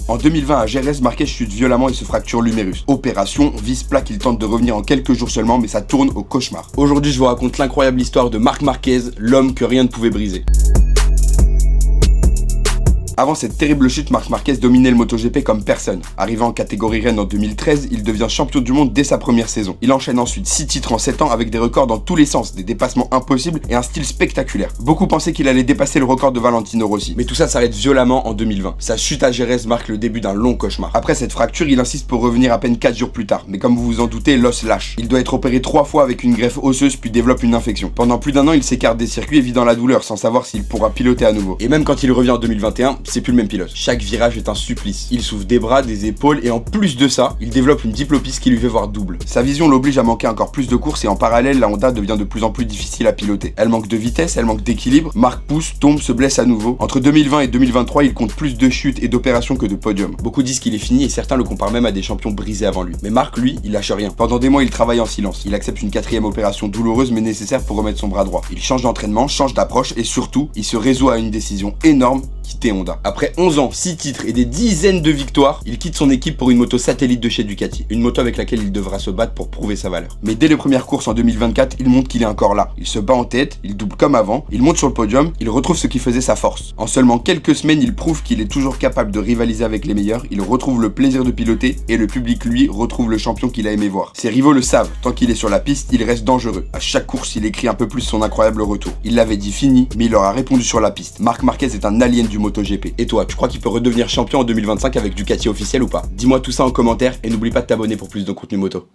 En 2020 à Jerez, Marquez chute violemment et se fracture l'humérus. Opération, vis-plaque, il tente de revenir en quelques jours seulement, mais ça tourne au cauchemar. Aujourd'hui, je vous raconte l'incroyable histoire de Marc Marquez, l'homme que rien ne pouvait briser. Avant cette terrible chute, Marc Marquez dominait le MotoGP comme personne. Arrivant en catégorie reine en 2013, il devient champion du monde dès sa première saison. Il enchaîne ensuite 6 titres en 7 ans avec des records dans tous les sens, des dépassements impossibles et un style spectaculaire. Beaucoup pensaient qu'il allait dépasser le record de Valentino Rossi, mais tout ça s'arrête violemment en 2020. Sa chute à Jerez marque le début d'un long cauchemar. Après cette fracture, il insiste pour revenir à peine 4 jours plus tard, mais comme vous vous en doutez, l'os lâche. Il doit être opéré 3 fois avec une greffe osseuse puis développe une infection. Pendant plus d'1 an, il s'écarte des circuits et vit dans la douleur sans savoir s'il pourra piloter à nouveau. Et même quand il revient en 2021, c'est plus le même pilote. Chaque virage est un supplice. Il souffre des bras, des épaules et en plus de ça, il développe une diplopie qui lui fait voir double. Sa vision l'oblige à manquer encore plus de courses et en parallèle, la Honda devient de plus en plus difficile à piloter. Elle manque de vitesse, elle manque d'équilibre. Marc pousse, tombe, se blesse à nouveau. Entre 2020 et 2023, il compte plus de chutes et d'opérations que de podiums. Beaucoup disent qu'il est fini et certains le comparent même à des champions brisés avant lui. Mais Marc, lui, il lâche rien. Pendant des mois, il travaille en silence. Il accepte une 4e opération douloureuse mais nécessaire pour remettre son bras droit. Il change d'entraînement, change d'approche et surtout, il se résout à une décision énorme: quitter Honda. Après 11 ans, 6 titres et des dizaines de victoires, il quitte son équipe pour une moto satellite de chez Ducati, une moto avec laquelle il devra se battre pour prouver sa valeur. Mais dès les premières courses en 2024, il montre qu'il est encore là. Il se bat en tête, il double comme avant, il monte sur le podium, il retrouve ce qui faisait sa force. En seulement quelques semaines, il prouve qu'il est toujours capable de rivaliser avec les meilleurs, il retrouve le plaisir de piloter et le public, lui, retrouve le champion qu'il a aimé voir. Ses rivaux le savent, tant qu'il est sur la piste, il reste dangereux. À chaque course, il écrit un peu plus son incroyable retour. Il l'avait dit fini, mais il leur a répondu sur la piste. Marc Marquez est un alien du MotoGP. Et toi, tu crois qu'il peut redevenir champion en 2025 avec Ducati officiel ou pas? Dis-moi tout ça en commentaire et n'oublie pas de t'abonner pour plus de contenu moto.